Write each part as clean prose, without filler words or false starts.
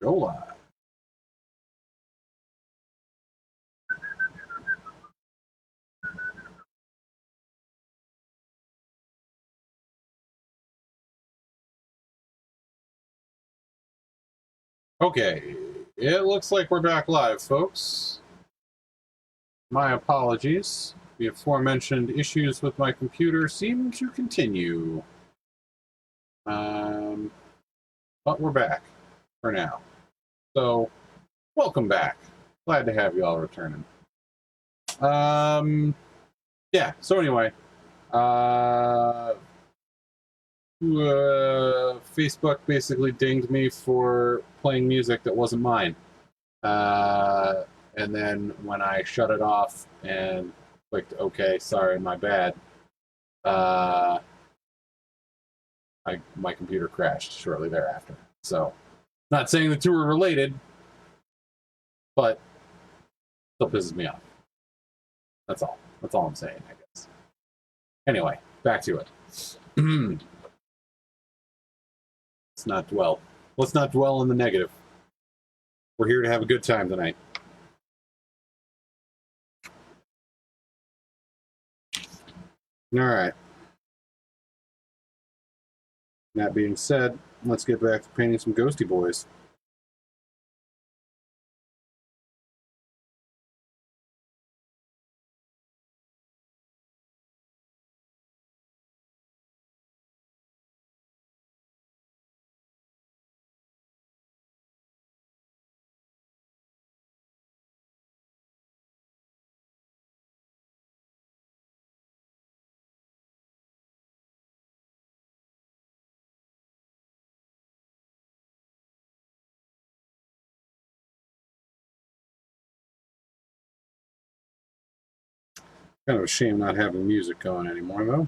Go live. Okay, it looks like we're back live, folks. My apologies. The aforementioned issues with my computer seem to continue. But we're back for now. So, welcome back. Glad to have you all returning. Yeah, so anyway, Facebook basically dinged me for playing music that wasn't mine. And then when I shut it off and clicked OK, sorry, my bad, my computer crashed shortly thereafter. So, not saying the two are related, but still pisses me off. That's all. That's all I'm saying, I guess. Anyway, back to it. Let's not dwell. Let's not dwell in the negative. We're here to have a good time tonight. All right. That being said, let's get back to painting some ghosty boys. Kind of a shame not having music going anymore, though.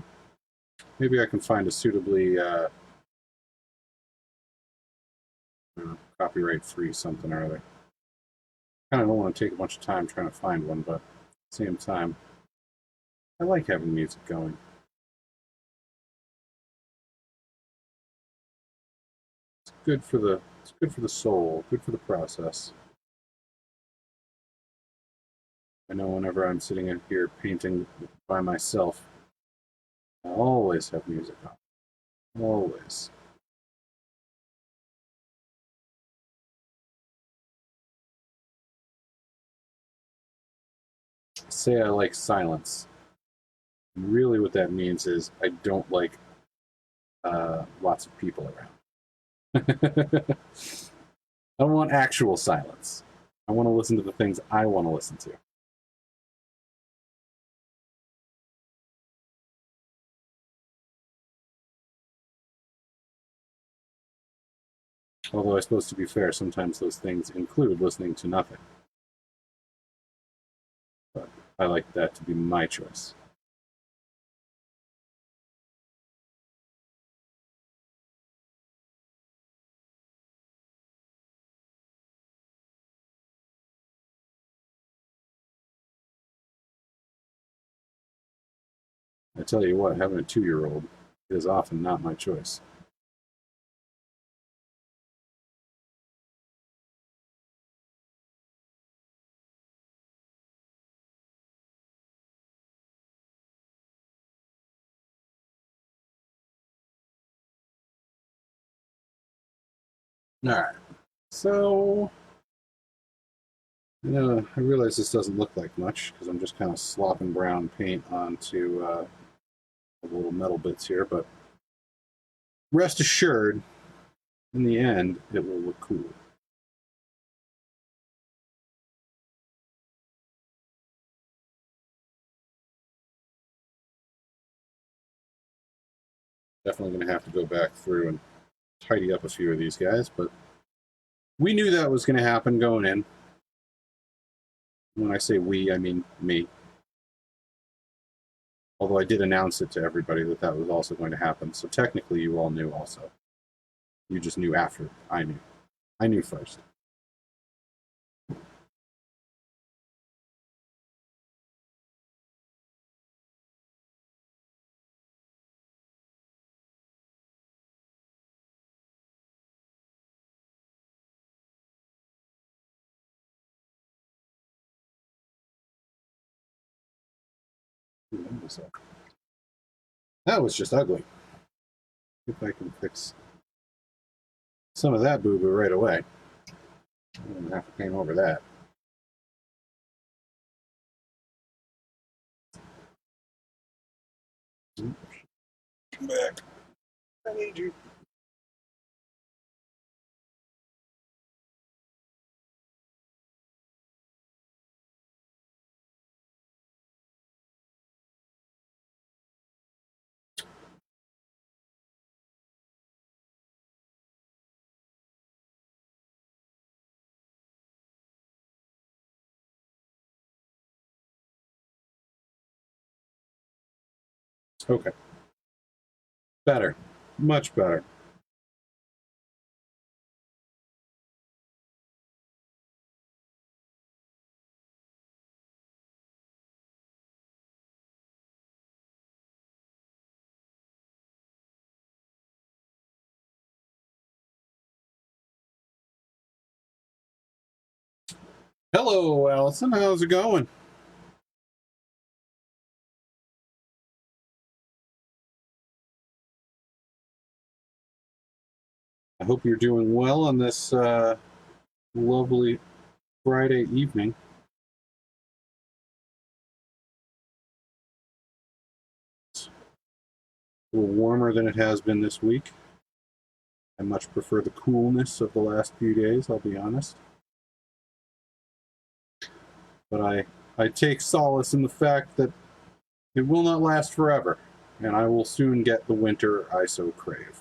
Maybe I can find a suitably copyright-free something or other. Kind of don't want to take a bunch of time trying to find one, but at the same time, I like having music going. It's good for the soul, good for the process. I know whenever I'm sitting in here painting by myself, I always have music on. Always. Say I like silence. Really what that means is I don't like lots of people around. I don't want actual silence. I want to listen to the things I want to listen to. Although I suppose, to be fair, sometimes those things include listening to nothing. But I like that to be my choice. I tell you what, having a 2-year-old is often not my choice. Alright, so I realize this doesn't look like much because I'm just kind of slopping brown paint onto the little metal bits here, but rest assured, in the end, it will look cool. Definitely going to have to go back through and tidy up a few of these guys, but we knew that was going to happen going in. When I say we, I mean me. Although I did announce it to everybody that that was also going to happen, so technically you all knew also. You just knew after I knew. I knew first. myself. That was just ugly. If I can fix some of that boo-boo right away. I don't have to paint over that. Come back. I need you. Okay. Better. Much better. Hello, Allison. How's it going? I hope you're doing well on this lovely Friday evening. It's a little warmer than it has been this week. I much prefer the coolness of the last few days, I'll be honest. But I take solace in the fact that it will not last forever, and I will soon get the winter I so crave.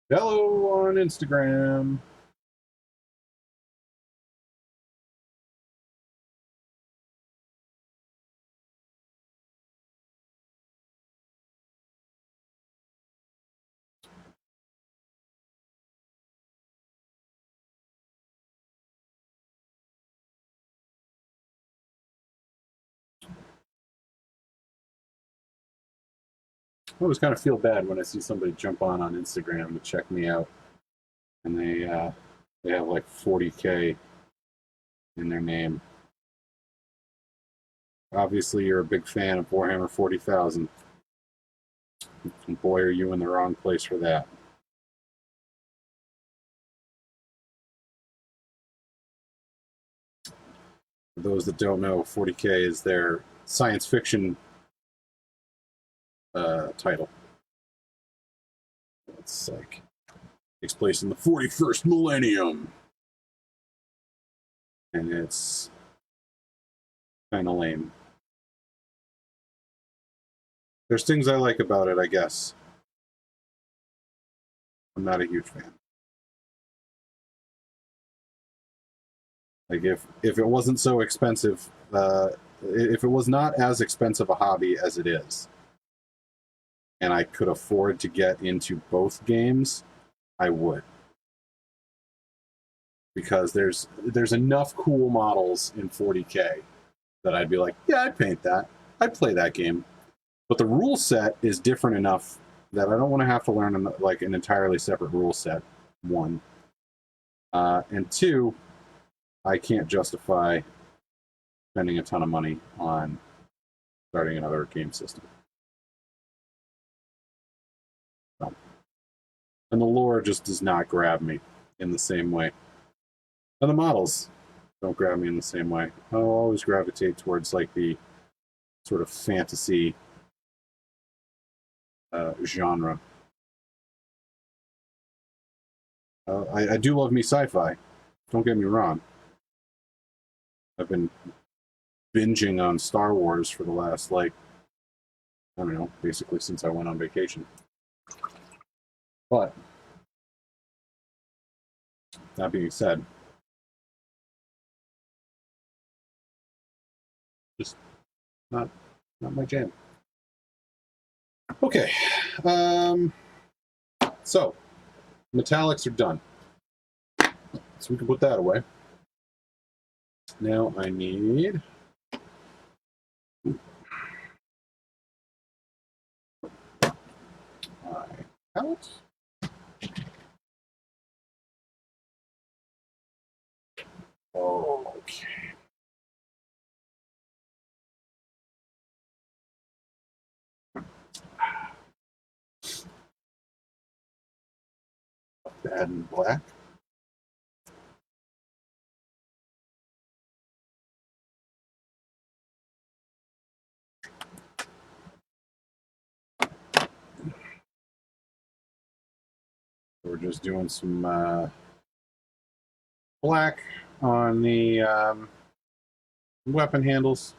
Hello on Instagram. I always kind of feel bad when I see somebody jump on Instagram to check me out, and they have like 40K in their name. Obviously, you're a big fan of Warhammer 40,000. And boy, are you in the wrong place for that. For those that don't know, 40K is their science fiction title. It's like takes place in the 41st millennium, and it's kind of lame. There's things I like about it, I guess. I'm not a huge fan. Like if it wasn't so expensive, if it was not as expensive a hobby as it is, and I could afford to get into both games, I would. Because there's enough cool models in 40K that I'd be like, yeah, I'd paint that. I'd play that game. But the rule set is different enough that I don't want to have to learn like an entirely separate rule set, one. And two, I can't justify spending a ton of money on starting another game system. So. And the lore just does not grab me in the same way. And the models don't grab me in the same way. I'll always gravitate towards like the sort of fantasy genre. I do love me sci-fi. Don't get me wrong. I've been binging on Star Wars for the last, like, I don't know, basically since I went on vacation. But, that being said, just not my jam. Okay. So, metallics are done. so we can put that away. Now I need my palette. Okay. Add in black. We're just doing some black on the weapon handles.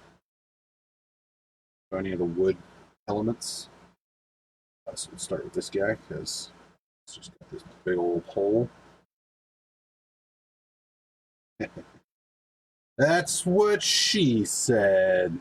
Any of the wood elements. So we'll start with this guy because it's just got this big old hole. That's what she said.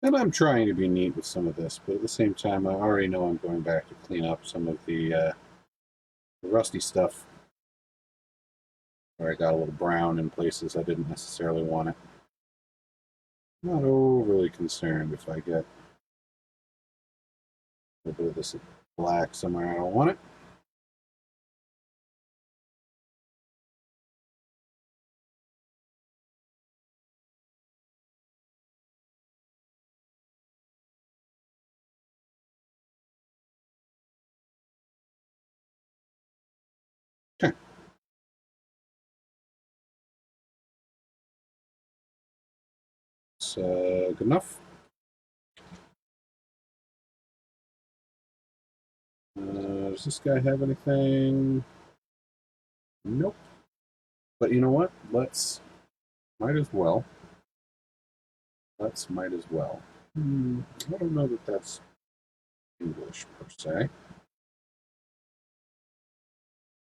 And I'm trying to be neat with some of this, but at the same time, I already know I'm going back to clean up some of the rusty stuff where I got a little brown in places I didn't necessarily want it. Not overly concerned if I get a little bit of this black somewhere I don't want it. Okay. It's good enough. Does this guy have anything? Nope. But you know what? Might as well. Might as well. I don't know that that's English per se.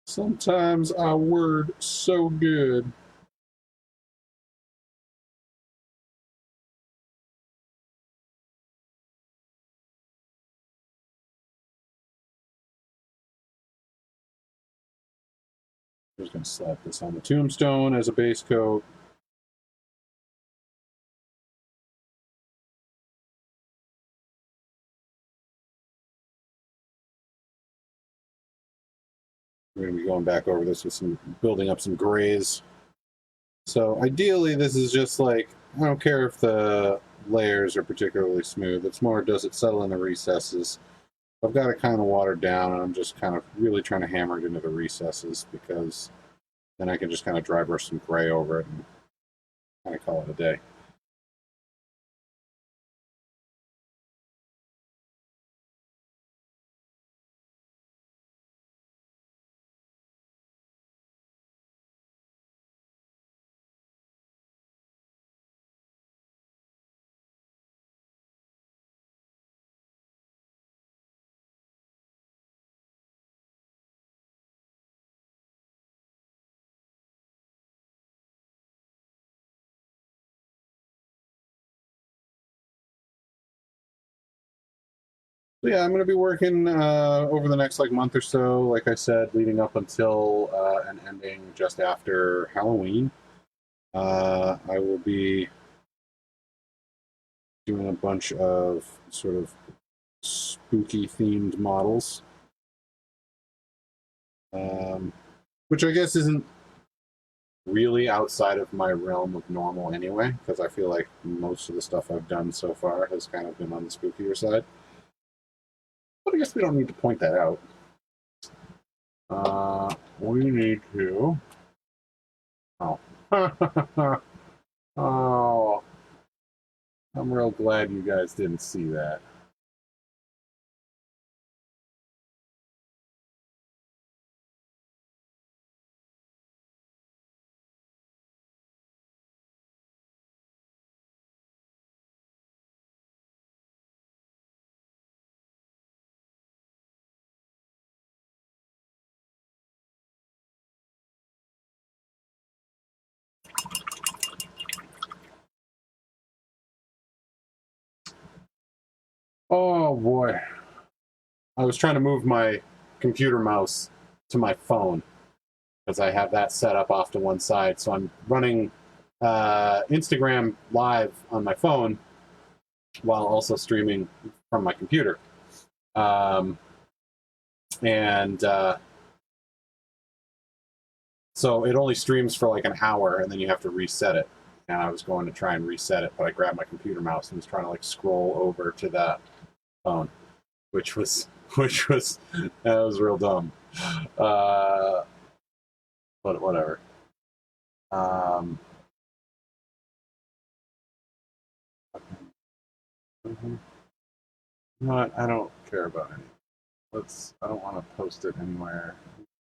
Sometimes I word so good. I'm just going to slap this on the tombstone as a base coat. We're going to be going back over this with building up some grays. So ideally, this is just like, I don't care if the layers are particularly smooth. It's more, does it settle in the recesses? I've got it kind of watered down, and I'm just kind of really trying to hammer it into the recesses, because then I can just kind of dry brush some gray over it and kind of call it a day. So yeah, I'm going to be working over the next month or so, like I said, leading up until and ending just after Halloween. I will be doing a bunch of sort of spooky themed models. which I guess isn't really outside of my realm of normal anyway, because I feel like most of the stuff I've done so far has kind of been on the spookier side. But I guess we don't need to point that out. We need to... Oh. Oh. I'm real glad you guys didn't see that. Oh boy. I was trying to move my computer mouse to my phone because I have that set up off to one side. So I'm running Instagram live on my phone while also streaming from my computer. So it only streams for like an hour and then you have to reset it. And I was going to try and reset it, but I grabbed my computer mouse and was trying to like scroll over to that phone, which was that was real dumb. But whatever. You know what? I don't care about any. I don't want to post it anywhere.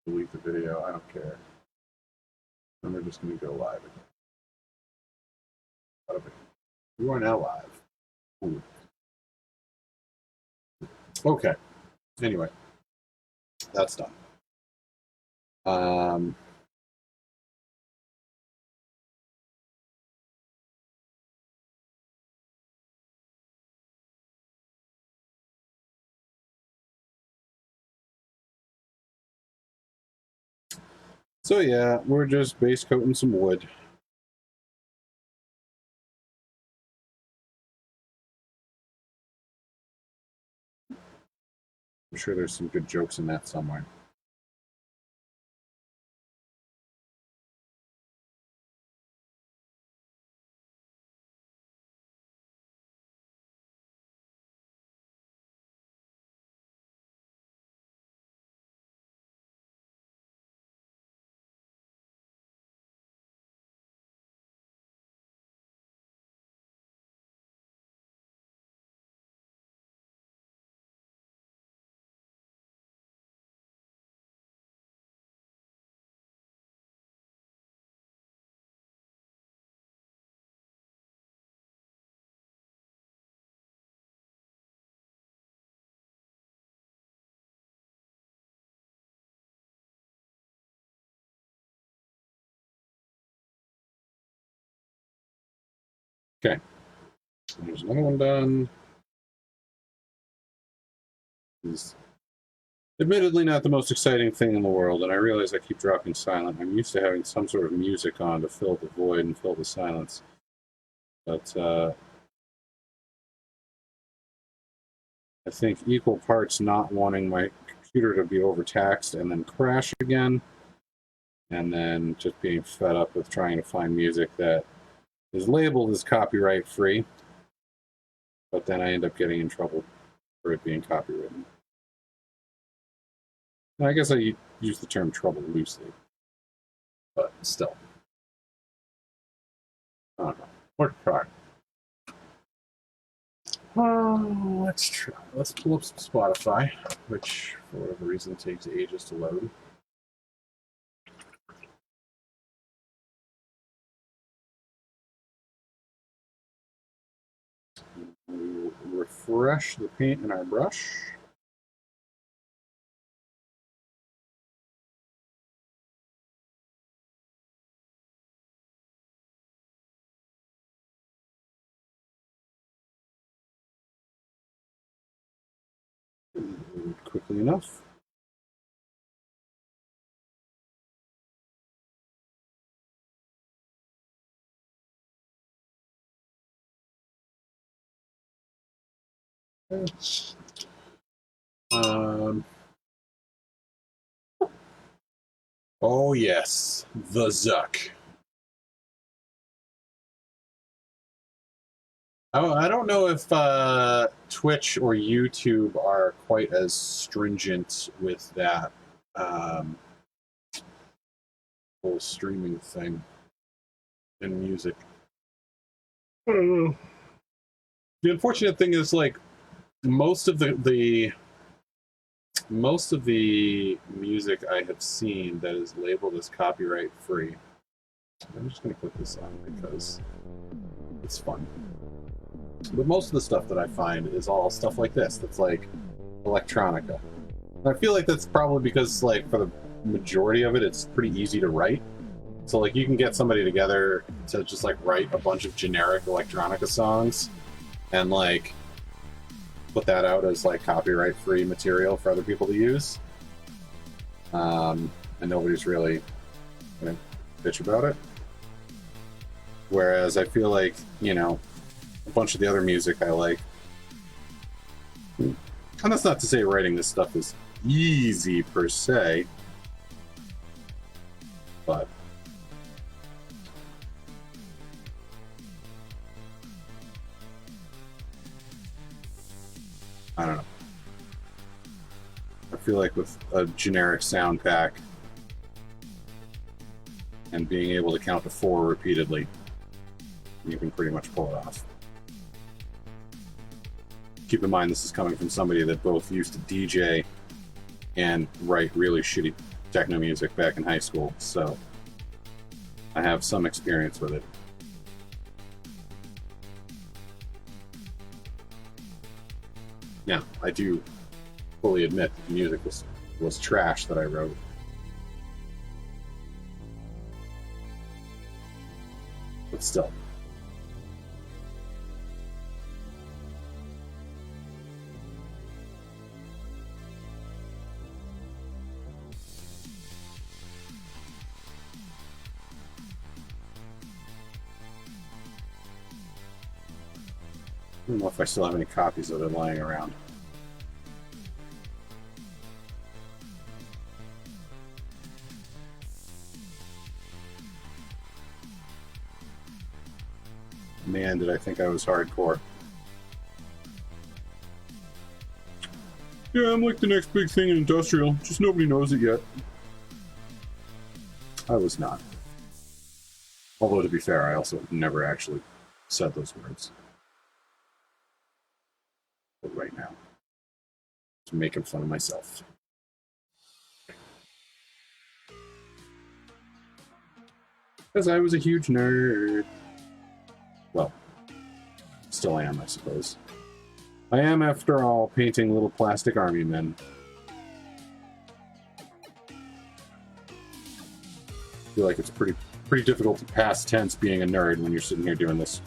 Delete the video. I don't care. And we're just going to go live again. We are now live. Ooh. Okay. Anyway, that's done. So yeah, we're just base coating some wood. I'm sure there's some good jokes in that somewhere. Okay. There's another one done. It's admittedly not the most exciting thing in the world, and I realize I keep dropping silent. I'm used to having some sort of music on to fill the void and fill the silence. But I think equal parts not wanting my computer to be overtaxed and then crash again, and then just being fed up with trying to find music that is labeled as copyright free, but then I end up getting in trouble for it being copywritten. I guess I use the term trouble loosely, but still. I don't know. We're trying. Let's try. Let's pull up some Spotify, which for whatever reason takes ages to load. We'll refresh the paint in our brush. Quickly enough. Oh yes, the Zuck. I don't know if Twitch or YouTube are quite as stringent with that whole streaming thing in music. The unfortunate thing is, like, most of the music I have seen that is labeled as copyright free. I'm just gonna put this on because it's fun. But most of the stuff that I find is all stuff like this. That's like electronica. And I feel like that's probably because, like, for the majority of it, it's pretty easy to write. So, like, you can get somebody together to just, like, write a bunch of generic electronica songs and, like, put that out as, like, copyright-free material for other people to use. And nobody's really gonna bitch about it. Whereas I feel like, you know, a bunch of the other music I like, and that's not to say writing this stuff is easy per se, but I don't know. I feel like with a generic sound pack and being able to count to 4 repeatedly, you can pretty much pull it off. Keep in mind, this is coming from somebody that both used to DJ and write really shitty techno music back in high school, so I have some experience with it. Yeah, I do fully admit that the music was trash that I wrote. But still. I don't know if I still have any copies of it lying around. Man, did I think I was hardcore. Yeah, I'm like the next big thing in industrial, just nobody knows it yet. I was not. Although, to be fair, I also never actually said those words. But right now, just making fun of myself. Because I was a huge nerd. Well, still am, I suppose. I am, after all, painting little plastic army men. I feel like it's pretty difficult to pass tense being a nerd when you're sitting here doing this.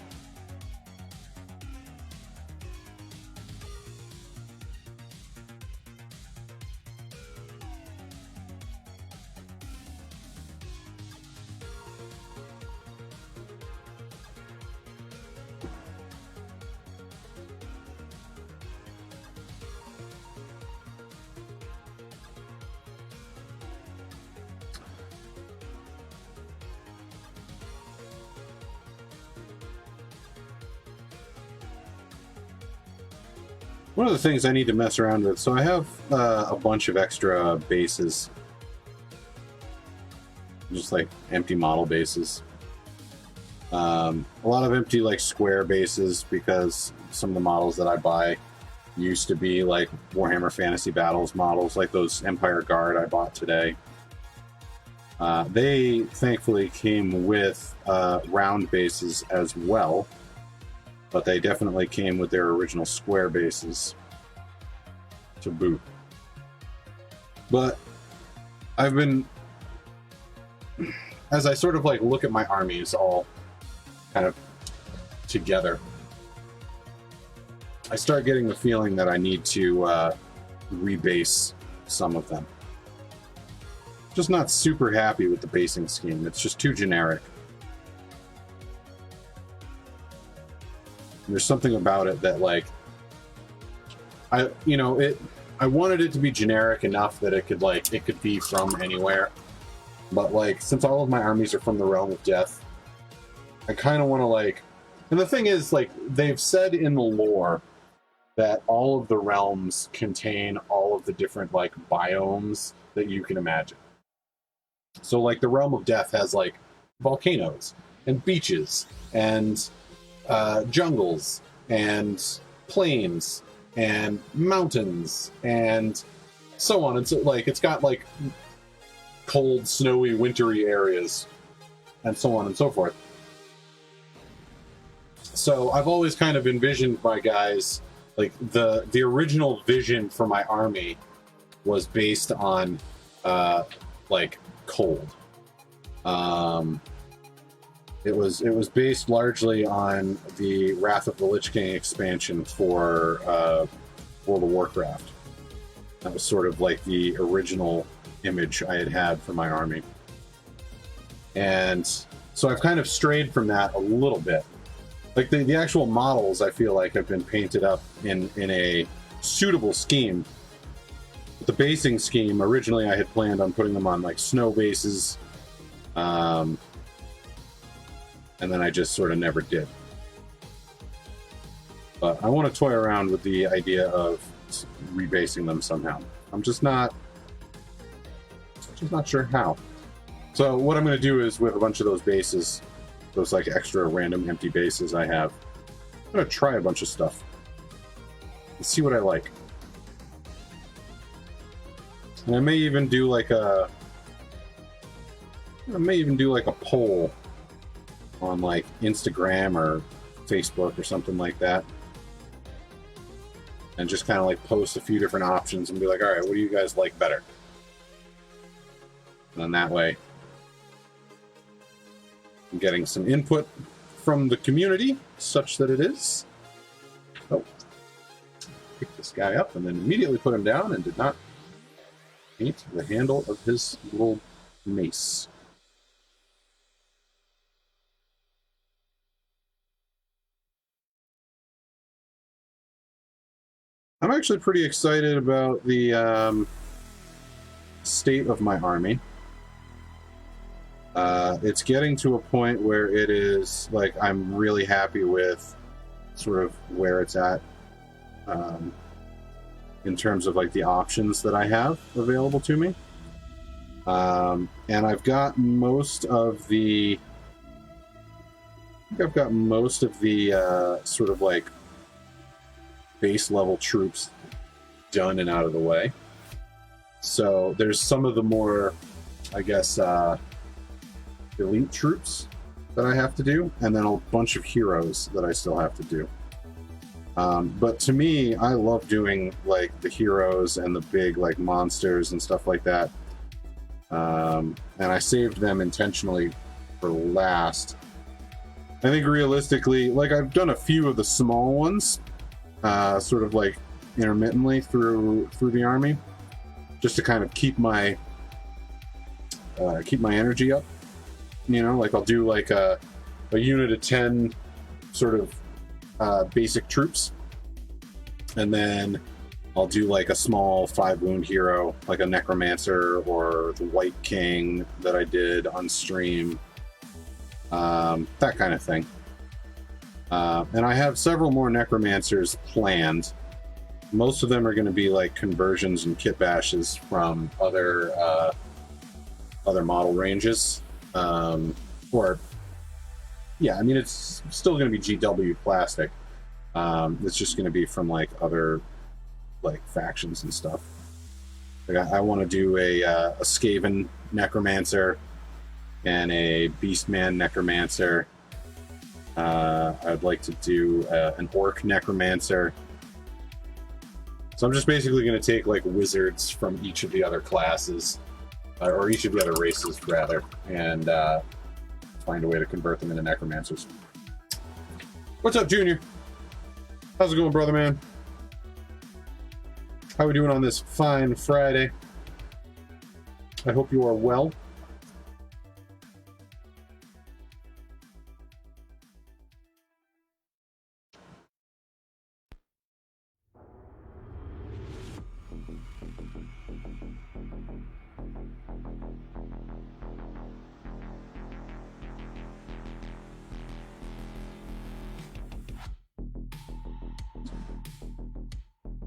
One of the things I need to mess around with, so I have a bunch of extra bases, just like empty model bases. A lot of empty, like, square bases, because some of the models that I buy used to be like Warhammer Fantasy Battles models, like those Empire Guard I bought today. They thankfully came with round bases as well, but they definitely came with their original square bases to boot. But I've been, as I sort of like look at my armies all kind of together, I start getting the feeling that I need to rebase some of them. Just not super happy with the basing scheme. It's just too generic. There's something about it that, like, I wanted it to be generic enough that it could be from anywhere. But like, since all of my armies are from the Realm of Death, I kind of want to like, and the thing is, like, they've said in the lore that all of the realms contain all of the different like biomes that you can imagine. So like the Realm of Death has like volcanoes and beaches and jungles and plains and mountains and so on. And so like it's got like cold, snowy, wintry areas and so on and so forth. So I've always kind of envisioned my guys, like the original vision for my army was based on like cold. It was based largely on the Wrath of the Lich King expansion for World of Warcraft. That was sort of like the original image I had for my army. And so I've kind of strayed from that a little bit. Like the actual models, I feel like, have been painted up in a suitable scheme. But the basing scheme, originally I had planned on putting them on like snow bases, and then I just sort of never did. But I want to toy around with the idea of rebasing them somehow. I'm just not sure how. So what I'm going to do is, with a bunch of those bases, those like extra random empty bases I have, I'm going to try a bunch of stuff and see what I like. And I may even do like a poll on like Instagram or Facebook or something like that, and just kind of like post a few different options and be like, all right, what do you guys like better? And then that way I'm getting some input from the community such that it is. Oh, pick this guy up and then immediately put him down and did not paint the handle of his little mace. I'm actually pretty excited about the state of my army. It's getting to a point where it is like I'm really happy with sort of where it's at in terms of like the options that I have available to me. And I've got most of the sort of like base level troops done and out of the way. So there's some of the more, I guess, elite troops that I have to do, and then a bunch of heroes that I still have to do. But to me, I love doing like the heroes and the big like monsters and stuff like that. And I saved them intentionally for last. I think realistically, like I've done a few of the small ones, sort of like intermittently through the army, just to kind of keep my energy up. You know, like I'll do like a unit of 10 sort of basic troops, and then I'll do like a small 5-wound hero, like a necromancer or the White King that I did on stream, that kind of thing. And I have several more necromancers planned. Most of them are going to be like conversions and kit bashes from other model ranges. Or yeah, I mean, it's still going to be GW plastic. It's just going to be from like other like factions and stuff. Like I want to do a Skaven necromancer and a Beastman necromancer. I'd like to do an Orc necromancer. So I'm just basically going to take like wizards from each of the other classes, or each of the other races rather, and find a way to convert them into necromancers. What's up, Junior? How's it going, brother man? How are we doing on this fine Friday? I hope you are well.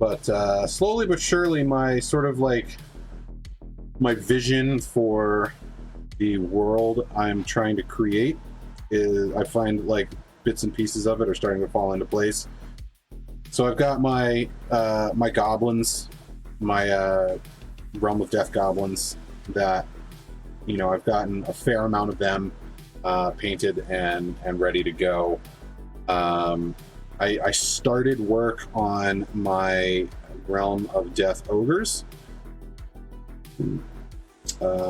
But slowly but surely, my sort of like my vision for the world I'm trying to create is, I find like bits and pieces of it are starting to fall into place. So I've got my my goblins, my Realm of Death goblins that, you know, I've gotten a fair amount of them painted and ready to go. I started work on my Realm of Death ogres.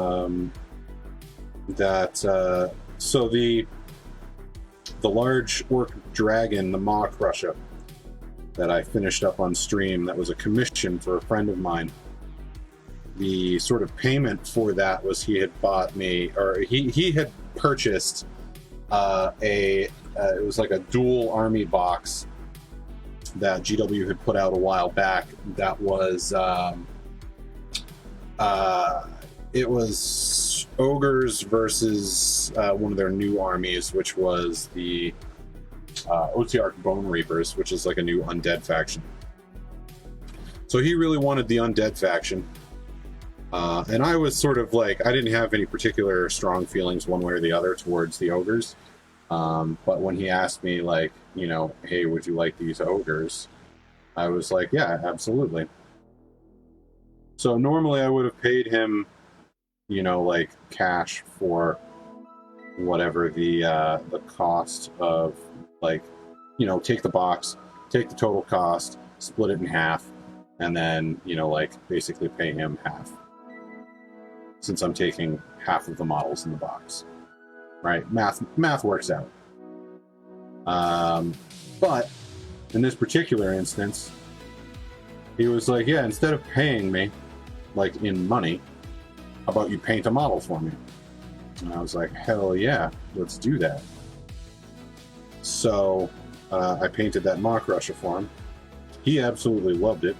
So the large orc dragon, the Maw Crusher, that I finished up on stream, that was a commission for a friend of mine. The sort of payment for that was he had bought me, or he had purchased it was like a dual army box that GW had put out a while back. That was it was ogres versus one of their new armies, which was the Otiarch Bone Reapers, which is like a new undead faction. So he really wanted the undead faction. And I was sort of like, I didn't have any particular strong feelings one way or the other towards the ogres. But when he asked me, like, you know, hey, would you like these ogres? I was like, yeah, absolutely. So normally I would have paid him, you know, like cash for whatever the cost of, like, you know, take the box, take the total cost, split it in half, and then, you know, like basically pay him half, since I'm taking half of the models in the box, right? Math works out. But in this particular instance, he was like, yeah, instead of paying me like in money, how about you paint a model for me? And I was like, hell yeah, let's do that. So I painted that Maw Crusher for him. He absolutely loved it.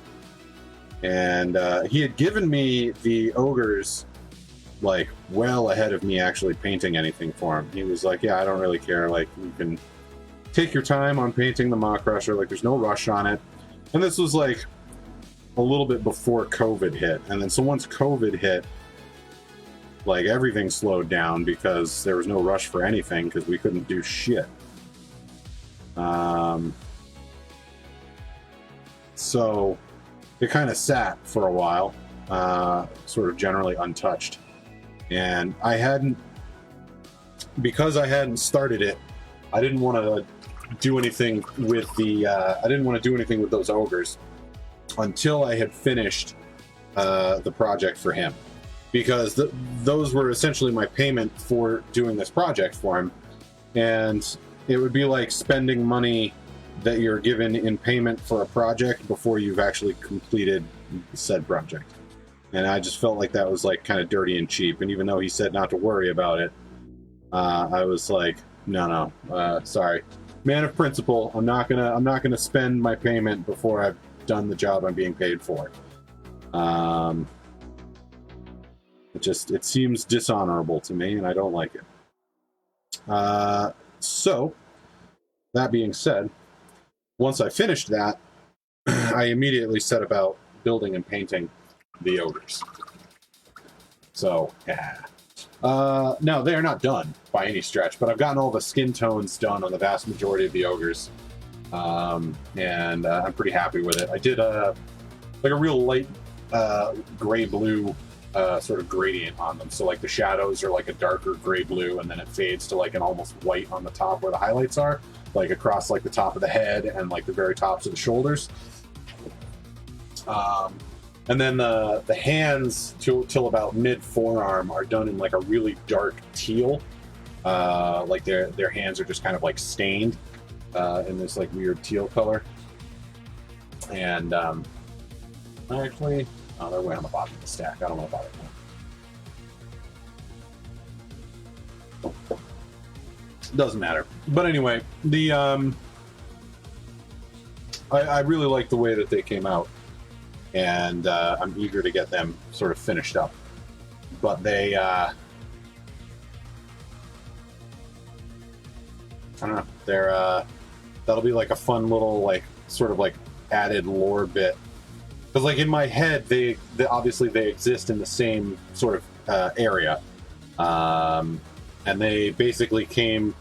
And he had given me the ogres like well ahead of me actually painting anything for him. He was like, yeah, I don't really care. Like, you can take your time on painting the Maw Crusher. Like, there's no rush on it. And this was like a little bit before COVID hit. And then so once COVID hit, like everything slowed down because there was no rush for anything because we couldn't do shit. So it kind of sat for a while, sort of generally untouched. And because I hadn't started it, I didn't want to do anything with those ogres until I had finished the project for him, because those were essentially my payment for doing this project for him. And it would be like spending money that you're given in payment for a project before you've actually completed said project. And I just felt like that was like kind of dirty and cheap. And even though he said not to worry about it, I was like, no, sorry, man of principle. I'm not gonna spend my payment before I've done the job I'm being paid for. It seems dishonorable to me, and I don't like it. So that being said, once I finished that, I immediately set about building and painting the ogres. So, yeah. Now, they are not done by any stretch, but I've gotten all the skin tones done on the vast majority of the ogres. And I'm pretty happy with it. I did like a real light gray-blue sort of gradient on them. So, like, the shadows are like a darker gray-blue, and then it fades to like an almost white on the top where the highlights are, like across like the top of the head and like the very tops of the shoulders. And then the hands till about mid forearm are done in like a really dark teal. Like their hands are just kind of like stained in this like weird teal color. And actually, they're way on the bottom of the stack. I don't know about it now. Doesn't matter. But anyway, the I really like the way that they came out. And I'm eager to get them sort of finished up. But they, I don't know, they're, that'll be like a fun little, like, sort of like added lore bit Because like in my head, they obviously they exist in the same sort of area, and they basically came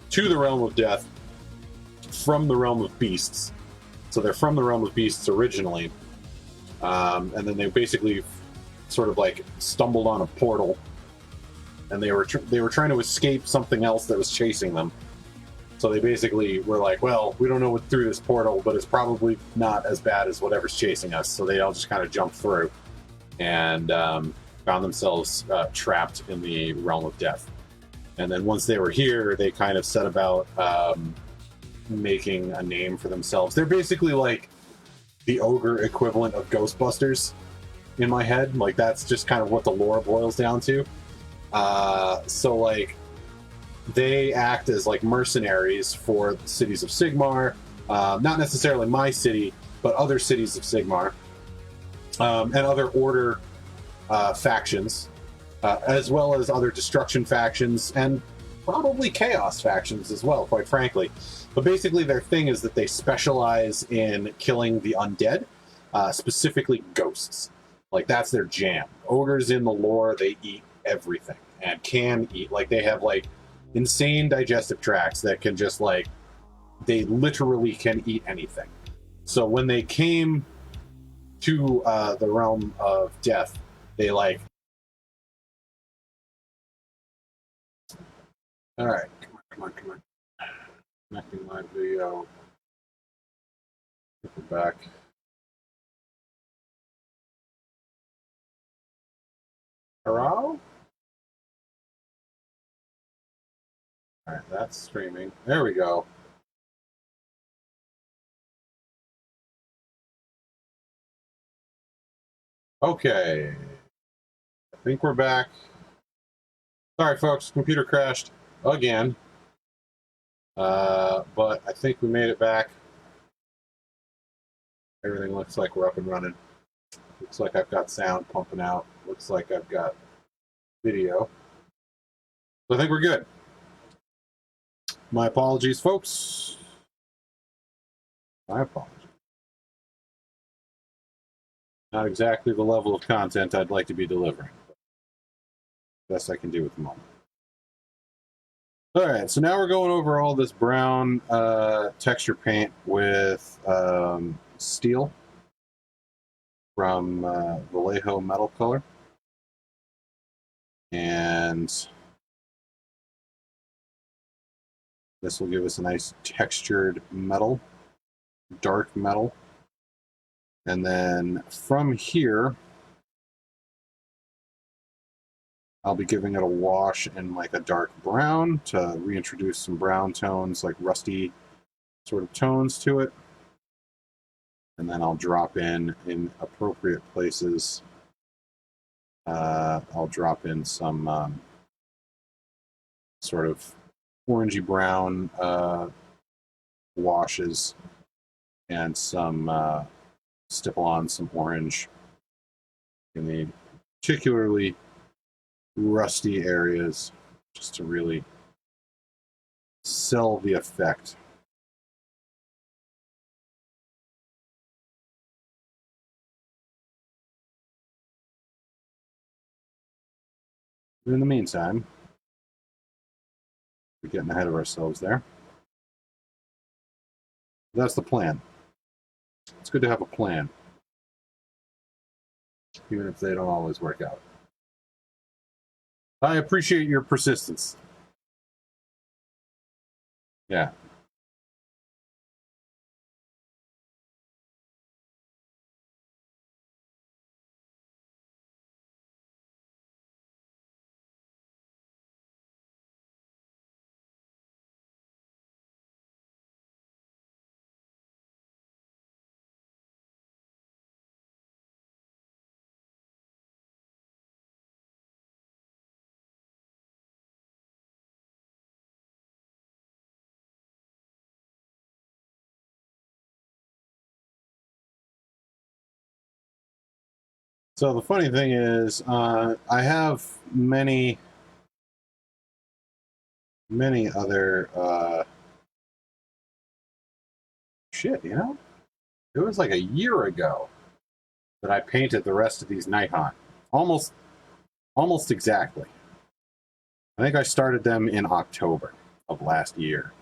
to the realm of death from the realm of beasts. So they're from the realm of beasts originally, and then they basically sort of like stumbled on a portal, and they were trying to escape something else that was chasing them. So they basically were like, well, we don't know what's through this portal, but it's probably not as bad as whatever's chasing us. So they all just kind of jumped through and found themselves trapped in the realm of death. And then once they were here, they kind of set about making a name for themselves. They're basically like the ogre equivalent of Ghostbusters in my head. Like that's just kind of what the lore boils down to. So like they act as like mercenaries for the cities of Sigmar, not necessarily my city, but other cities of Sigmar, and other order factions, as well as other destruction factions and probably chaos factions as well, quite frankly. But basically their thing is that they specialize in killing the undead, specifically ghosts. Like that's their jam. Ogres in the lore, they eat everything and can eat. Like they have like insane digestive tracts that can just like, they literally can eat anything. So when they came to the realm of death, they like, all right, come on. Connecting my video. Get it back. Hello? All right, that's streaming. There we go. Okay. I think we're back. Sorry, folks. Computer crashed again. But I think we made it back. Everything looks like we're up and running. Looks like I've got sound pumping out. Looks like I've got video. So I think we're good. My apologies, folks. My apologies. Not exactly the level of content I'd like to be delivering. Best I can do at the moment. All right, so now we're going over all this brown texture paint with steel from Vallejo Metal Color. And this will give us a nice textured metal, dark metal. And then from here, I'll be giving it a wash in like a dark brown to reintroduce some brown tones, like rusty sort of tones to it. And then I'll drop in appropriate places. I'll drop in some sort of orangey brown washes and some stipple on some orange in the particularly rusty areas, just to really sell the effect. In the meantime, we're getting ahead of ourselves there. That's the plan. It's good to have a plan, even if they don't always work out. I appreciate your persistence. Yeah. So the funny thing is, I have many other shit, you know? it was like a year ago that I painted the rest of these Night Haunt. Almost exactly. I think I started them in October of last year.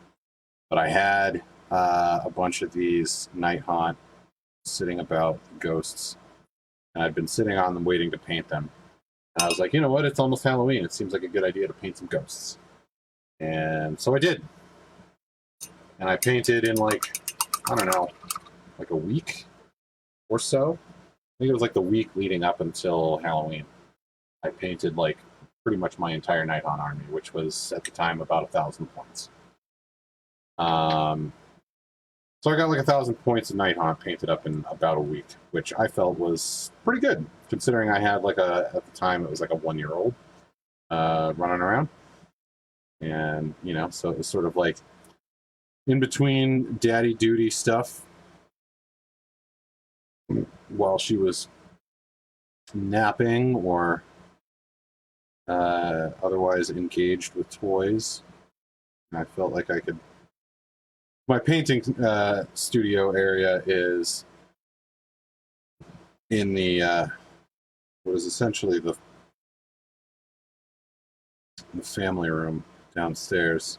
But I had a bunch of these Night Haunt sitting about ghosts. And I'd been sitting on them waiting to paint them. And I was like, you know what? It's almost Halloween. It seems like a good idea to paint some ghosts. And so I did. And I painted in like, I don't know, like a week or so. I think it was like the week leading up until Halloween. I painted like pretty much my entire Night Haunt army, which was at the time about 1,000 points. So I got like 1,000 points of Night Haunt painted up in about a week, which I felt was pretty good, considering I had like at the time it was like a 1-year-old running around. And, you know, so it was sort of like in between daddy duty stuff while she was napping or otherwise engaged with toys. And I felt like I could. My painting studio area is in the what is essentially the family room downstairs.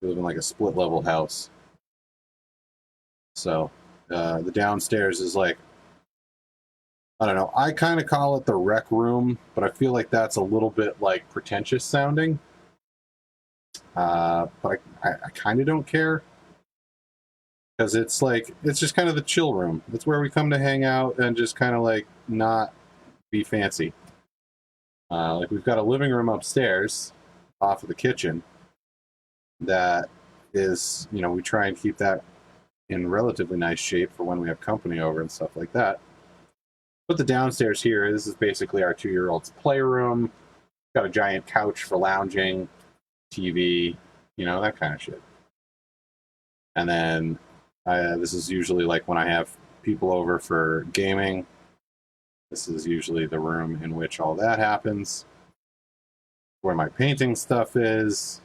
We live in like a split level house, so the downstairs is like, I don't know. I kind of call it the rec room, but I feel like that's a little bit like pretentious sounding. But I kind of don't care. Because it's like, it's just kind of the chill room. It's where we come to hang out and just kind of like not be fancy. Like we've got a living room upstairs off of the kitchen that is, you know, we try and keep that in relatively nice shape for when we have company over and stuff like that. But the downstairs here, this is basically our 2-year-old's playroom. Got a giant couch for lounging, TV, you know, that kind of shit. And then this is usually like when I have people over for gaming. This is usually the room in which all that happens, where my painting stuff is.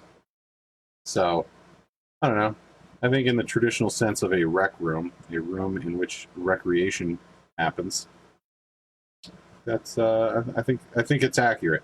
So, I don't know. I think in the traditional sense of a rec room, a room in which recreation happens, that's I think it's accurate.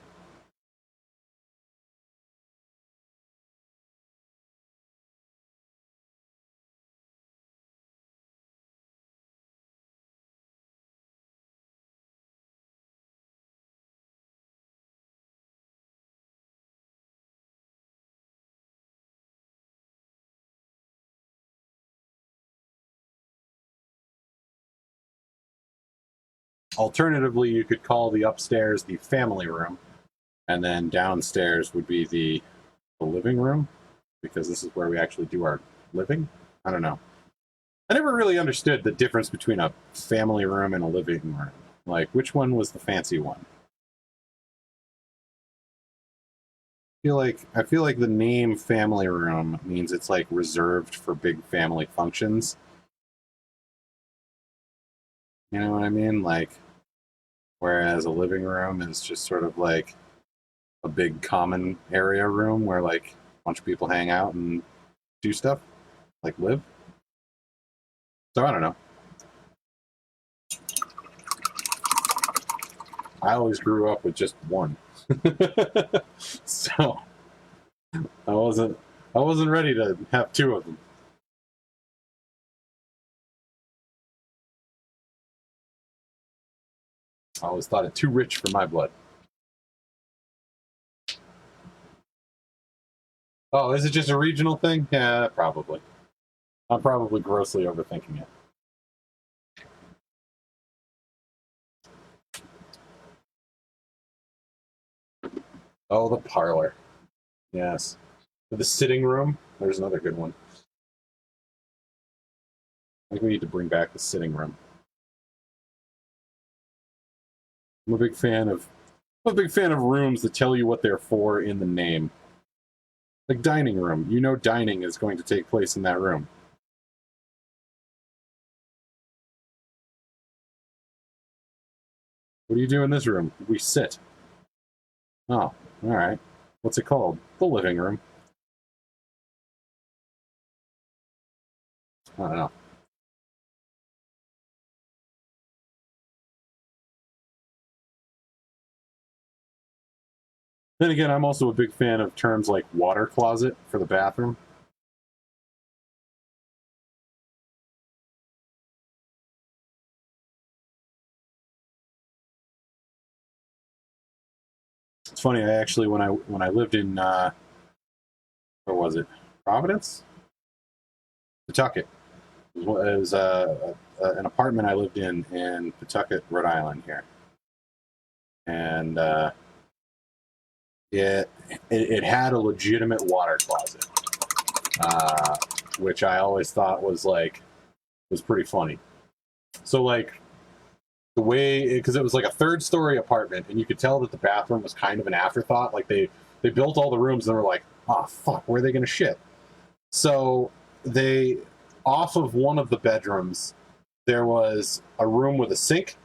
Alternatively, you could call the upstairs the family room, and then downstairs would be the living room, because this is where we actually do our living. I don't know. I never really understood the difference between a family room and a living room. Like, which one was the fancy one? I feel like the name family room means it's like reserved for big family functions. You know what I mean? Like, whereas a living room is just sort of like a big common area room where like a bunch of people hang out and do stuff, like live. So I don't know. I always grew up with just one. So I wasn't ready to have two of them. I always thought it too rich for my blood. Oh, is it just a regional thing? Yeah, probably. I'm probably grossly overthinking it. Oh, the parlor. Yes. The sitting room. There's another good one. I think we need to bring back the sitting room. I'm a big fan of rooms that tell you what they're for in the name. Like dining room. You know dining is going to take place in that room. What do you do in this room? We sit. Oh, all right. What's it called? The living room. I don't know. Then again, I'm also a big fan of terms like water closet for the bathroom. It's funny. I actually, when I lived in where was it? Providence, Pawtucket. It was an apartment I lived in Pawtucket, Rhode Island here, and it had a legitimate water closet, which I always thought was pretty funny. So like the way, because it was like a third story apartment, and you could tell that the bathroom was kind of an afterthought. Like they built all the rooms and they were like, oh fuck, where are they going to shit? So they, off of one of the bedrooms, there was a room with a sink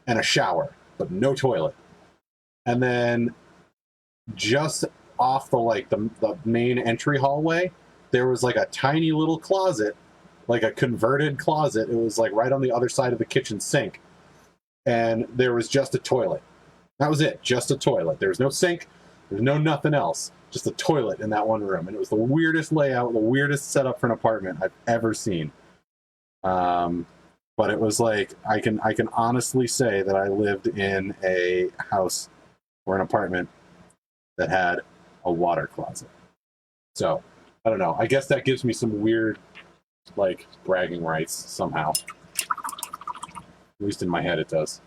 and a shower, but no toilet. And then just off the main entry hallway, there was like a tiny little closet, like a converted closet. It was like right on the other side of the kitchen sink. And there was just a toilet. That was it, just a toilet. There was no sink, there's no nothing else, just a toilet in that one room. And it was the weirdest layout, the weirdest setup for an apartment I've ever seen. But it was like, I can honestly say that I lived in a house or an apartment that had a water closet. So, I don't know. I guess that gives me some weird, like, bragging rights somehow. At least in my head it does.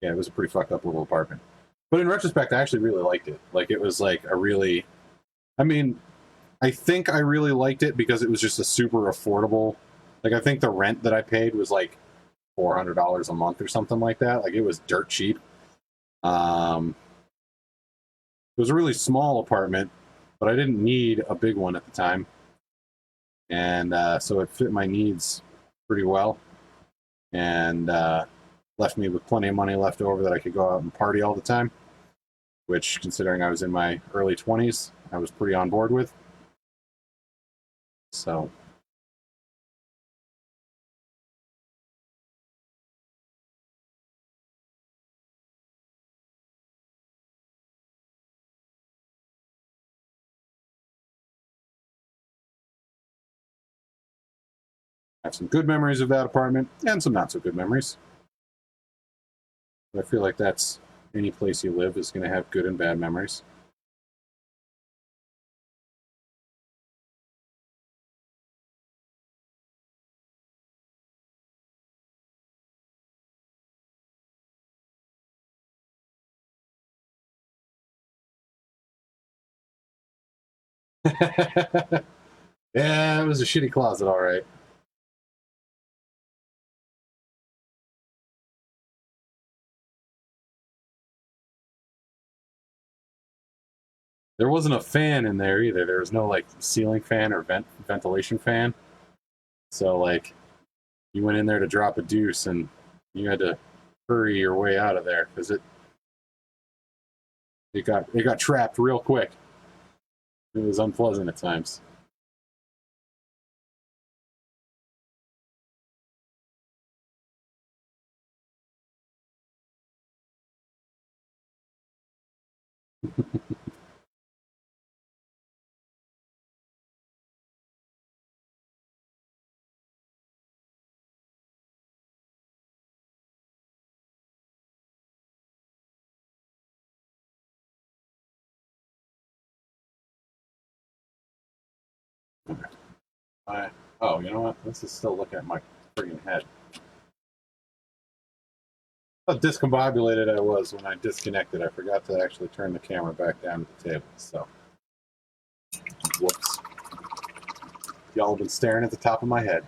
Yeah, it was a pretty fucked up little apartment. But in retrospect, I actually really liked it. Like, it was like a really... I mean, I think I really liked it because it was just a super affordable... Like, I think the rent that I paid was like $400 a month or something like that. Like, it was dirt cheap. It was a really small apartment, but I didn't need a big one at the time. And so it fit my needs pretty well. And left me with plenty of money left over that I could go out and party all the time, which, considering I was in my early 20s, I was pretty on board with. So... I have some good memories of that apartment and some not so good memories. But I feel like that's any place you live is going to have good and bad memories. Yeah, it was a shitty closet, all right. There wasn't a fan in there either. There was no like ceiling fan or ventilation fan. So like, you went in there to drop a deuce and you had to hurry your way out of there because it got trapped real quick. It was unpleasant at times. I, oh, you know what? Let's just still look at my friggin' head. How discombobulated I was when I disconnected. I forgot to actually turn the camera back down to the table. So, whoops. Y'all have been staring at the top of my head.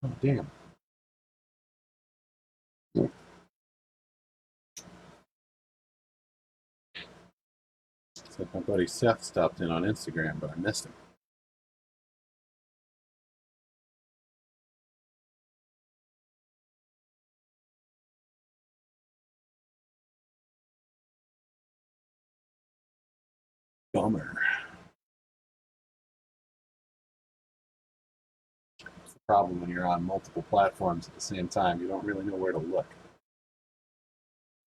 Oh, damn. Said my buddy Seth stopped in on Instagram, but I missed him. Bummer. problem when you're on multiple platforms at the same time. You don't really know where to look.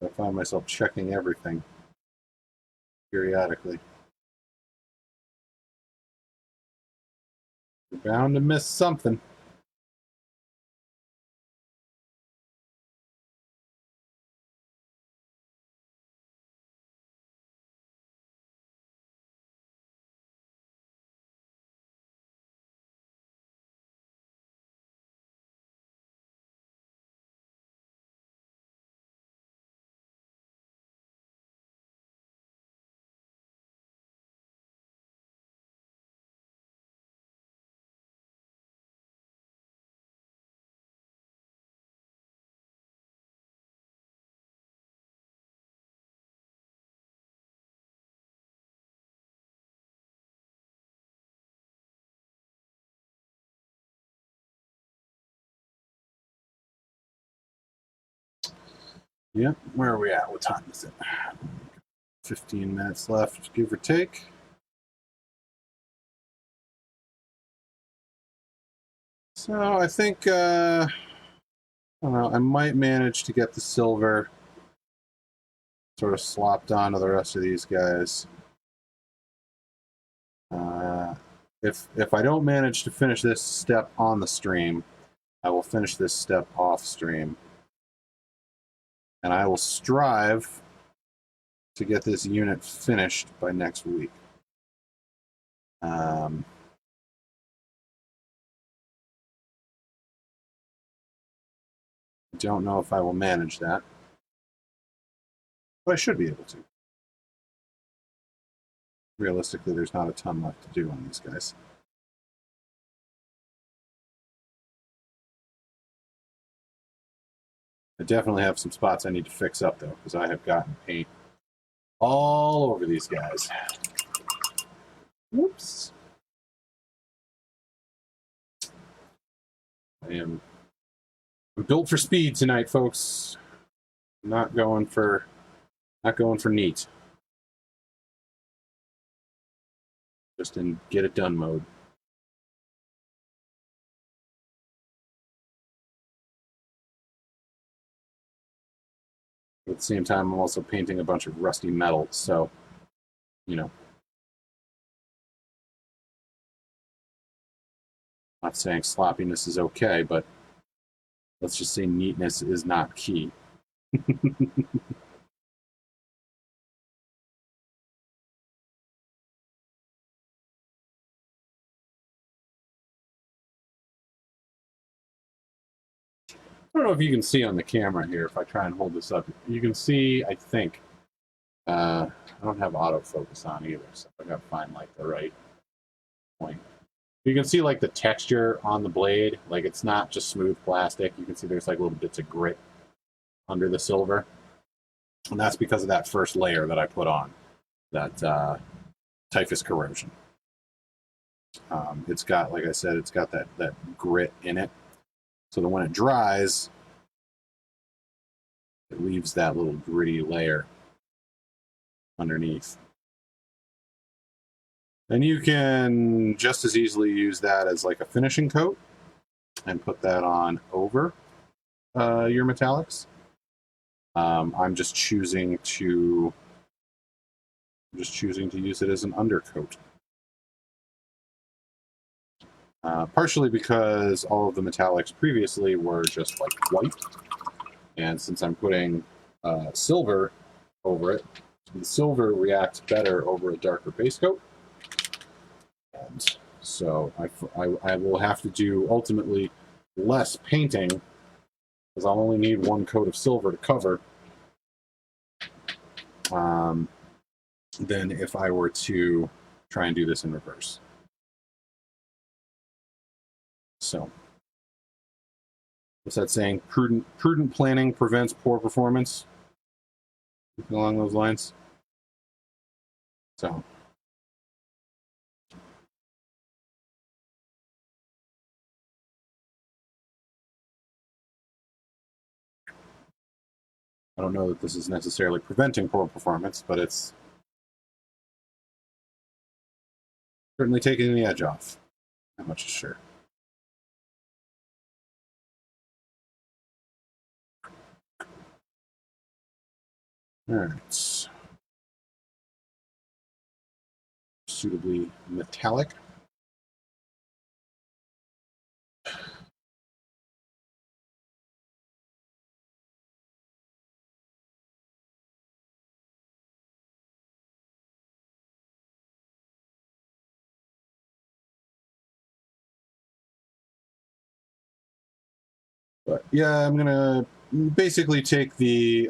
I find myself checking everything periodically. You're bound to miss something. Yep, where are we at? What time is it? 15 minutes left, give or take. So I think I don't know, I might manage to get the silver sort of slopped onto the rest of these guys. If I don't manage to finish this step on the stream, I will finish this step off stream. And I will strive to get this unit finished by next week. Don't know if I will manage that, but I should be able to. Realistically, there's not a ton left to do on these guys. I definitely have some spots I need to fix up, though, because I have gotten paint all over these guys. Whoops. I'm built for speed tonight, folks. Not going for neat. Just in get it done mode. At the same time, I'm also painting a bunch of rusty metal, so, you know. Not saying sloppiness is okay, but let's just say neatness is not key. I don't know if you can see on the camera here, if I try and hold this up. You can see, I think, I don't have autofocus on either, so I gotta find like the right point. You can see like the texture on the blade, like it's not just smooth plastic. You can see there's like little bits of grit under the silver. And that's because of that first layer that I put on, that typhus corrosion. It's got, like I said, it's got that grit in it. So that when it dries, it leaves that little gritty layer underneath. And you can just as easily use that as like a finishing coat and put that on over your metallics. I'm just choosing to use it as an undercoat. Partially because all of the metallics previously were just like white, and since I'm putting silver over it, the silver reacts better over a darker base coat. And so I will have to do ultimately less painting because I'll only need one coat of silver to cover than if I were to try and do this in reverse. So, what's that saying? Prudent planning prevents poor performance. Along those lines. So. I don't know that this is necessarily preventing poor performance, but it's certainly taking the edge off. That much is sure. All right. Suitably metallic. But yeah, I'm gonna basically take the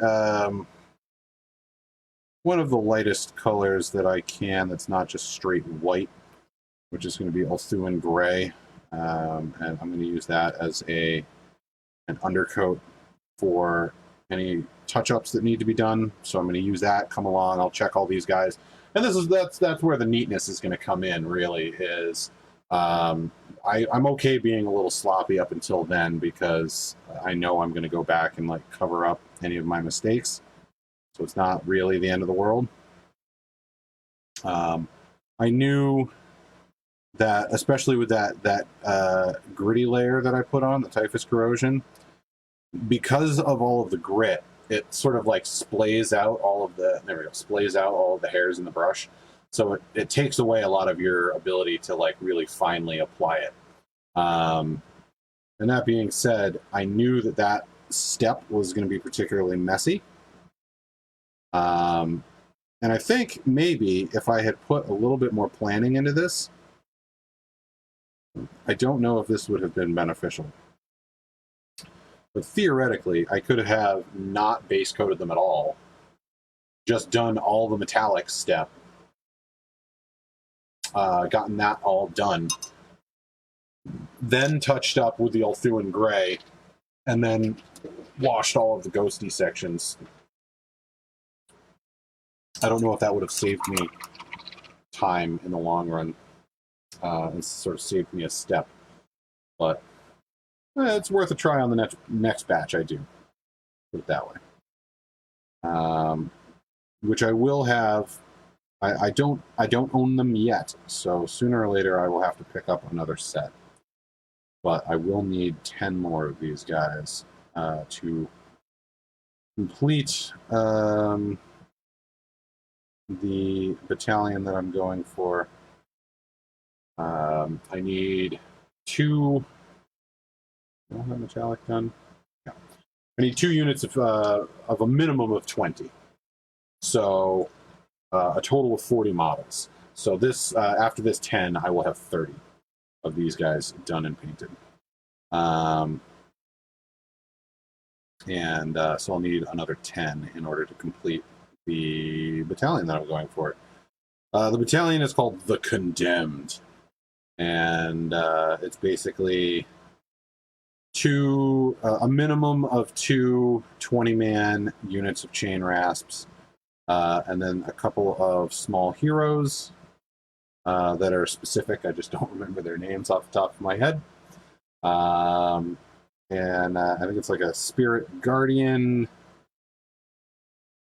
one of the lightest colors that I can that's not just straight white, which is going to be Ulthuan gray, and I'm going to use that as an undercoat for any touch-ups that need to be done. So I'm going to use that. Come along, I'll check all these guys, and that's where the neatness is going to come in. Really, is I'm okay being a little sloppy up until then because I know I'm going to go back and like cover up any of my mistakes. So it's not really the end of the world. I knew that, especially with that gritty layer that I put on, the typhus corrosion, because of all of the grit, it sort of like splays out all of the, there we go, splays out all of the hairs in the brush. So it takes away a lot of your ability to like really finely apply it. And that being said, I knew that step was going to be particularly messy. And I think maybe if I had put a little bit more planning into this, I don't know if this would have been beneficial. But theoretically, I could have not base coated them at all, just done all the metallic step, gotten that all done, then touched up with the Ulthuan gray, and then washed all of the ghosty sections. I don't know if that would have saved me time in the long run, and sort of saved me a step, but it's worth a try on the next batch. I do, put it that way. Which I will have. I don't own them yet, so sooner or later I will have to pick up another set. But I will need 10 more of these guys to complete the battalion that I'm going for. I need 2. Do I have metallic done? Yeah. I need 2 units of a minimum of 20. So a total of 40 models. So this after this 10, I will have 30 of these guys done and painted. And so I'll need another 10 in order to complete the battalion that I'm going for. The battalion is called the Condemned, and it's basically a minimum of 2 20-man units of chain rasps, and then a couple of small heroes that are specific. I just don't remember their names off the top of my head. And I think it's like a spirit guardian.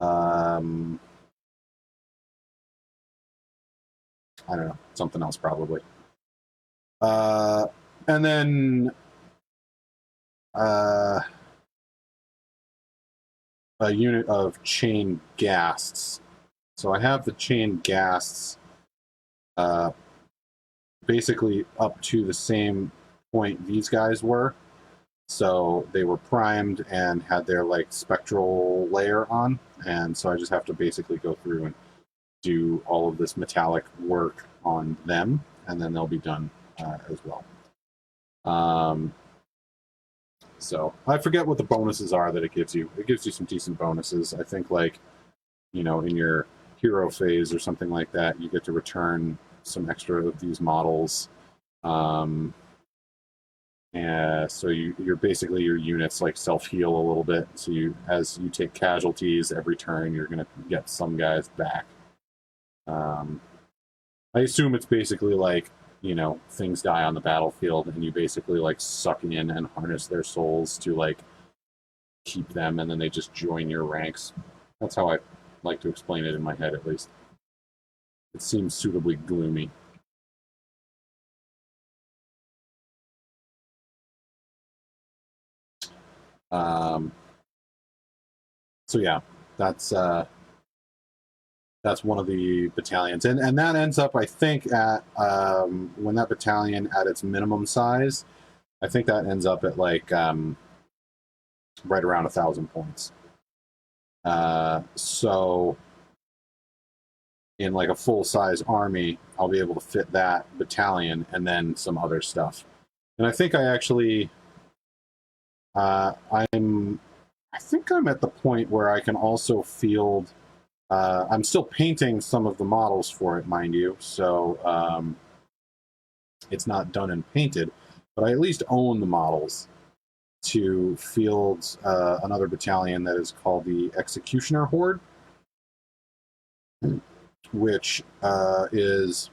I don't know, something else probably. And then a unit of chain ghasts. So I have the chain ghasts basically up to the same point these guys were. So they were primed and had their like spectral layer on, and so I just have to basically go through and do all of this metallic work on them, and then they'll be done as well. So I forget what the bonuses are that it gives you. It gives you some decent bonuses. I think like, you know, in your hero phase or something like that, you get to return some extra of these models. And so you're basically, your units like self-heal a little bit. So as you take casualties every turn, you're going to get some guys back. I assume it's basically like, you know, things die on the battlefield and you basically like suck in and harness their souls to like keep them, and then they just join your ranks. That's how I like to explain it in my head, at least. It seems suitably gloomy. So yeah, that's one of the battalions, and that ends up, I think, at when that battalion at its minimum size, I think that ends up at like right around 1,000 points. So in like a full-size army, I'll be able to fit that battalion and then some other stuff. And I think I actually, I think I'm at the point where I can also field. I'm still painting some of the models for it, mind you, so it's not done and painted, but I at least own the models to field another battalion that is called the Executioner Horde, which is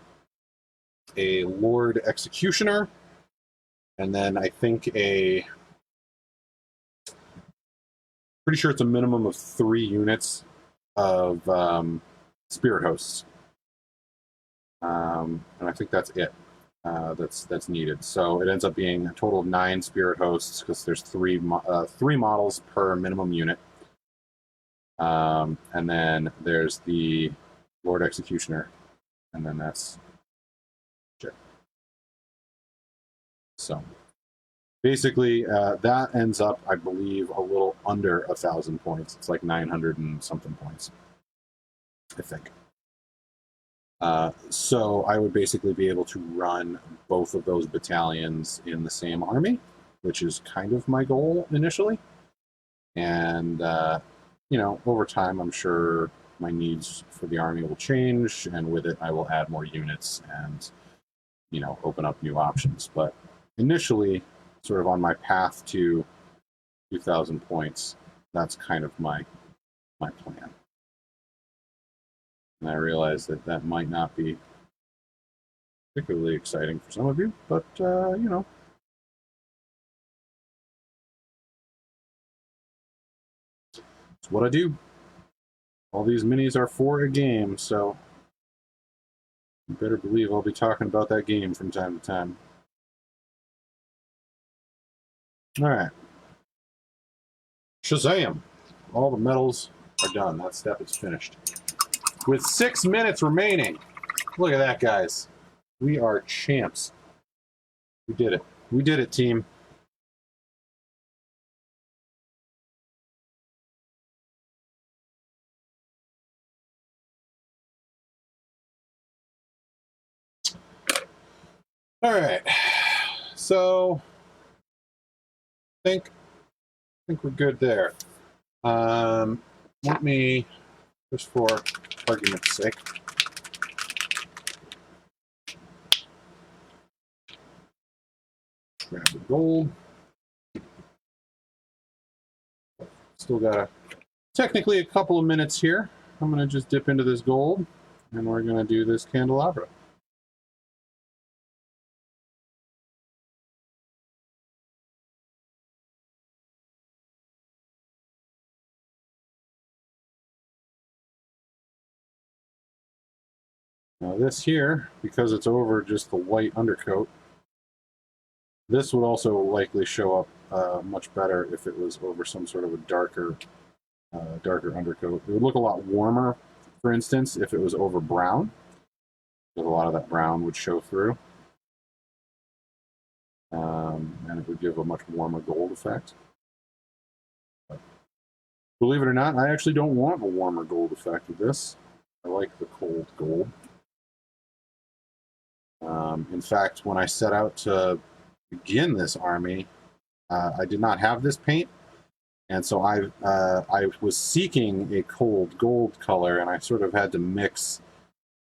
a Lord Executioner, and then I think pretty sure it's a minimum of 3 units of Spirit Hosts. And I think that's it. That's needed. So it ends up being a total of 9 Spirit Hosts because there's 3 models per minimum unit. And then there's the Lord Executioner, and then that's it. So basically, that ends up, I believe, a little under 1,000 points. It's like 900 and something points, I think. So I would basically be able to run both of those battalions in the same army, which is kind of my goal initially. And, you know, over time, I'm sure my needs for the army will change, and with it, I will add more units and, you know, open up new options. But initially, sort of on my path to 2,000 points, that's kind of my plan. And I realize that that might not be particularly exciting for some of you, but, you know. It's what I do. All these minis are for a game, so you better believe I'll be talking about that game from time to time. Alright. Shazam! All the medals are done. That step is finished. With 6 minutes remaining. Look at that, guys. We are champs. We did it. We did it, team. All right. So I think we're good there. Let me, just for argument's sake, grab the gold. Still got technically a couple of minutes here. I'm going to just dip into this gold, and we're going to do this candelabra. Now this here, because it's over just the white undercoat, this would also likely show up much better if it was over some sort of a darker undercoat. It would look a lot warmer, for instance, if it was over brown, because a lot of that brown would show through. And it would give a much warmer gold effect. But believe it or not, I actually don't want a warmer gold effect with this. I like the cold gold. In fact, when I set out to begin this army, I did not have this paint, and so I was seeking a cold gold color, and I sort of had to mix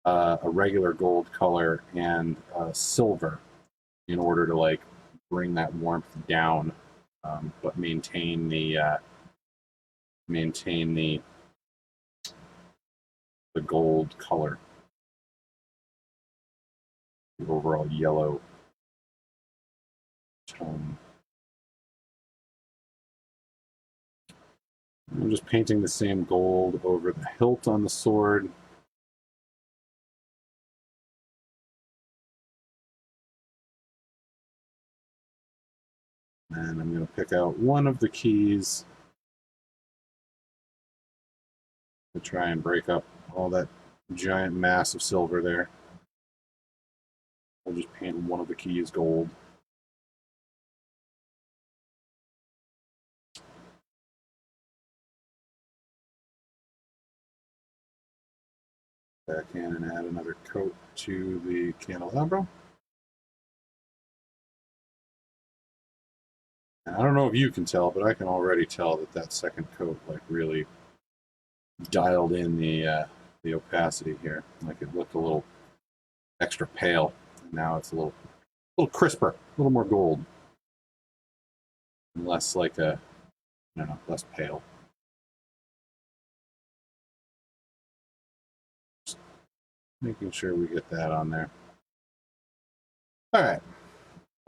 a regular gold color and silver in order to like bring that warmth down, but maintain the gold color, the overall yellow tone. I'm just painting the same gold over the hilt on the sword. And I'm going to pick out one of the keys to try and break up all that giant mass of silver there. We'll just paint one of the keys gold. Back in and add another coat to the candelabra. And I don't know if you can tell, but I can already tell that that second coat like really dialed in the opacity here. Like it looked a little extra pale. And now it's a little crisper, a little more gold, and less like a, I don't know, less pale. Just making sure we get that on there. All right.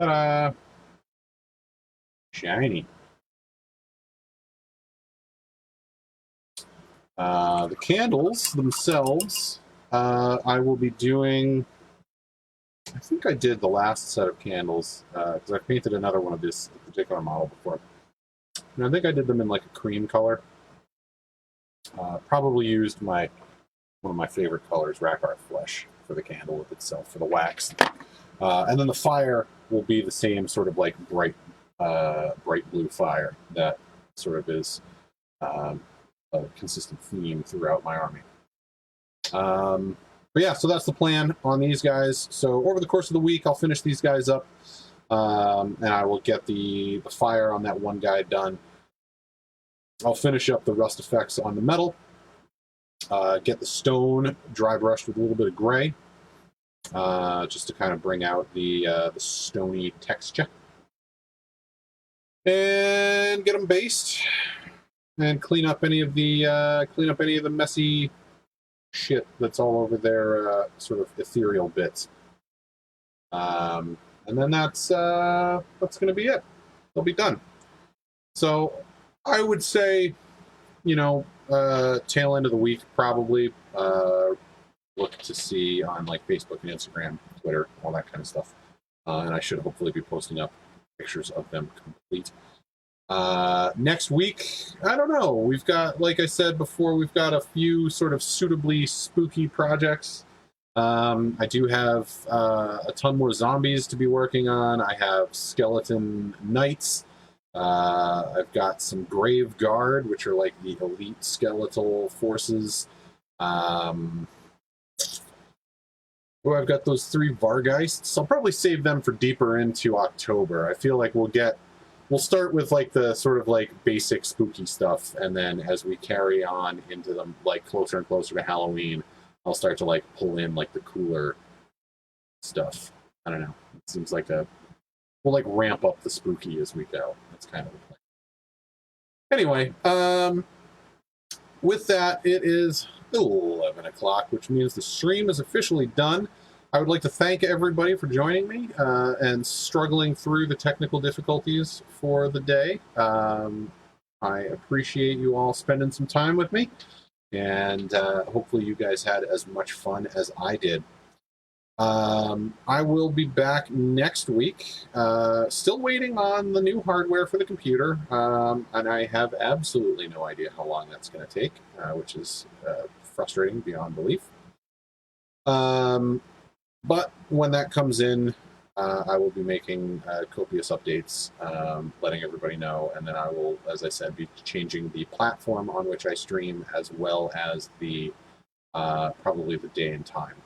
Ta-da! Shiny. The candles themselves, I will be doing. I think I did the last set of candles because I painted another one of this particular model before. And I think I did them in like a cream color. Probably used one of my favorite colors, Rackart Flesh, for the candle itself, for the wax. And then the fire will be the same sort of like bright blue fire that sort of is a consistent theme throughout my army. But yeah, so that's the plan on these guys. So over the course of the week, I'll finish these guys up, and I will get the fire on that one guy done. I'll finish up the rust effects on the metal, get the stone dry brushed with a little bit of gray, just to kind of bring out the stony texture, and get them based, and clean up any of the messy shit that's all over their sort of ethereal bits. And then that's going to be it. They'll be done. So I would say, tail end of the week probably. Look to see on like Facebook and Instagram, Twitter, all that kind of stuff. And I should hopefully be posting up pictures of them complete. Next week, I don't know. We've got, like I said before, we've got a few sort of suitably spooky projects. I do have a ton more zombies to be working on. I have skeleton knights. I've got some grave guard, which are like the elite skeletal forces. I've got those 3 Vargeists. I'll probably save them for deeper into October. I feel like we'll start with like the sort of like basic spooky stuff, and then as we carry on into them like closer and closer to Halloween, I'll start to like pull in like the cooler stuff. I don't know. It seems like we'll like ramp up the spooky as we go. That's kind of the plan. Anyway, with that, it is 11 o'clock, which means the stream is officially done. I would like to thank everybody for joining me and struggling through the technical difficulties for the day. I appreciate you all spending some time with me, and hopefully you guys had as much fun as I did. I will be back next week, still waiting on the new hardware for the computer, and I have absolutely no idea how long that's going to take, which is frustrating beyond belief. But when that comes in, I will be making copious updates, letting everybody know, and then I will, as I said, be changing the platform on which I stream, as well as the probably the day and time.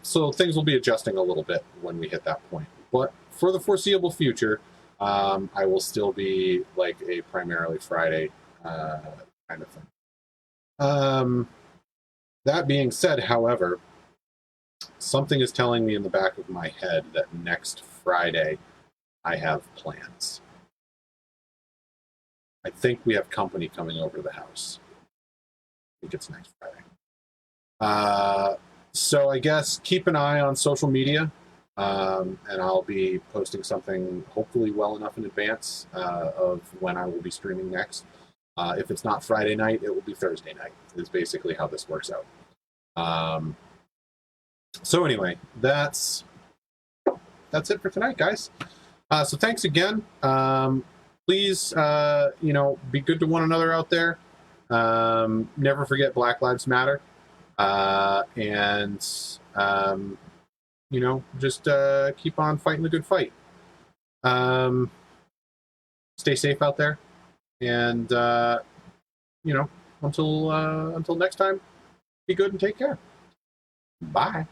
So things will be adjusting a little bit when we hit that point. But for the foreseeable future, I will still be like a primarily Friday kind of thing. That being said, however, something is telling me in the back of my head that next Friday I have plans. I think we have company coming over to the house. I think it's next Friday. So I guess keep an eye on social media, and I'll be posting something hopefully well enough in advance of when I will be streaming next. If it's not Friday night, it will be Thursday night, is basically how this works out. So anyway, that's it for tonight, guys. So thanks again. Please, be good to one another out there. Never forget Black Lives Matter. And just keep on fighting the good fight. Stay safe out there, and until next time, be good and take care. Bye.